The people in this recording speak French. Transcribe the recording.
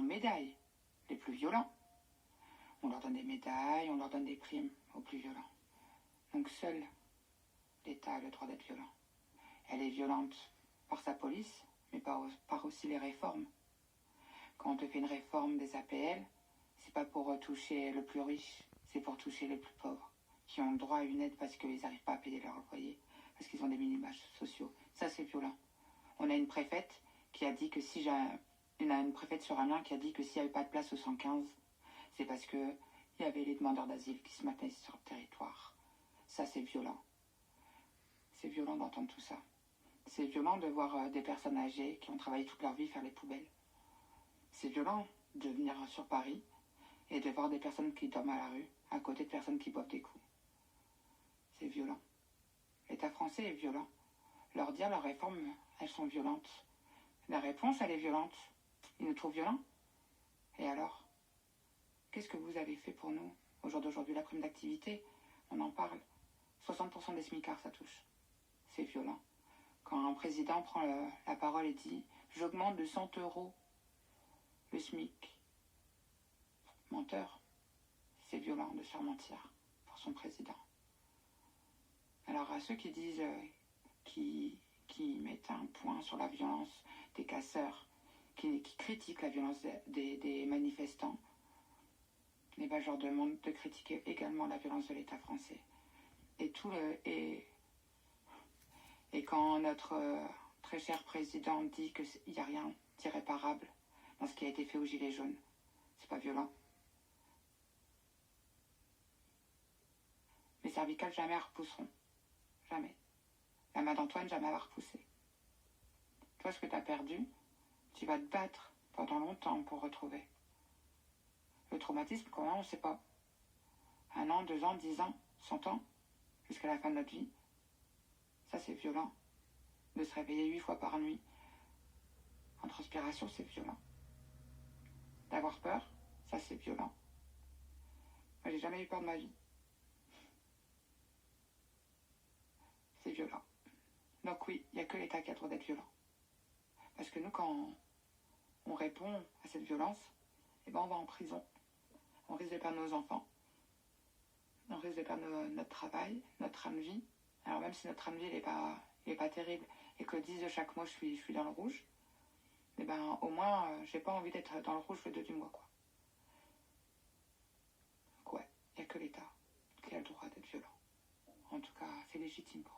médailles les plus violents. On leur donne des médailles, on leur donne des primes aux plus violents. Donc seul l'État a le droit d'être violent. Elle est violente par sa police, mais par aussi les réformes. Quand on te fait une réforme des APL, c'est pas pour toucher le plus riche, c'est pour toucher les plus pauvres, qui ont le droit à une aide parce qu'ils n'arrivent pas à payer leur loyer, parce qu'ils ont des minima sociaux. Ça, c'est violent. On a une préfète qui a dit que une préfète sur Amiens qui a dit que s'il n'y avait pas de place au 115, c'est parce qu'il y avait les demandeurs d'asile qui se maintenaient sur le territoire. Ça, c'est violent. C'est violent d'entendre tout ça. C'est violent de voir des personnes âgées qui ont travaillé toute leur vie faire les poubelles. C'est violent de venir sur Paris et de voir des personnes qui dorment à la rue, à côté de personnes qui boivent des coups. C'est violent. L'État français est violent. Leur dire leurs réformes, elles sont violentes. La réponse, elle est violente. Ils nous trouvent violents. Et alors, qu'est-ce que vous avez fait pour nous au jour d'aujourd'hui? La prime d'activité, on en parle. 60% des smicards, ça touche. C'est violent. Quand un président prend la parole et dit « J'augmente de 100 € le SMIC », menteur, c'est violent de se faire mentir pour son président. Alors à ceux qui disent, qui mettent un point sur la violence des casseurs, qui critiquent la violence des manifestants, eh ben, je leur demande de critiquer également la violence de l'État français. Et quand notre très cher président dit qu'il n'y a rien d'irréparable dans ce qui a été fait aux Gilets jaunes, c'est pas violent. Les cervicales jamais repousseront. Jamais. La main d'Antoine jamais va repousser. Toi, ce que tu as perdu, tu vas te battre pendant longtemps pour retrouver. Le traumatisme, quand même, on ne sait pas. 1 an, 2 ans, 10 ans, 100 ans, jusqu'à la fin de notre vie. Ça, c'est violent. De se réveiller 8 fois par nuit en transpiration, c'est violent. D'avoir peur, ça, c'est violent. Moi, j'ai jamais eu peur de ma vie. C'est violent. Donc oui, il n'y a que l'État qui a le droit d'être violent. Parce que nous, quand on répond à cette violence, eh ben on va en prison. On risque de perdre nos enfants. On risque de perdre notre travail, notre train de vie. Alors même si notre train de vie, il est pas terrible, et que 10 de chaque mois, je suis dans le rouge, eh ben au moins, j'ai pas envie d'être dans le rouge le 2 du mois, quoi. Donc ouais, il n'y a que l'État qui a le droit d'être violent. En tout cas, c'est légitime pour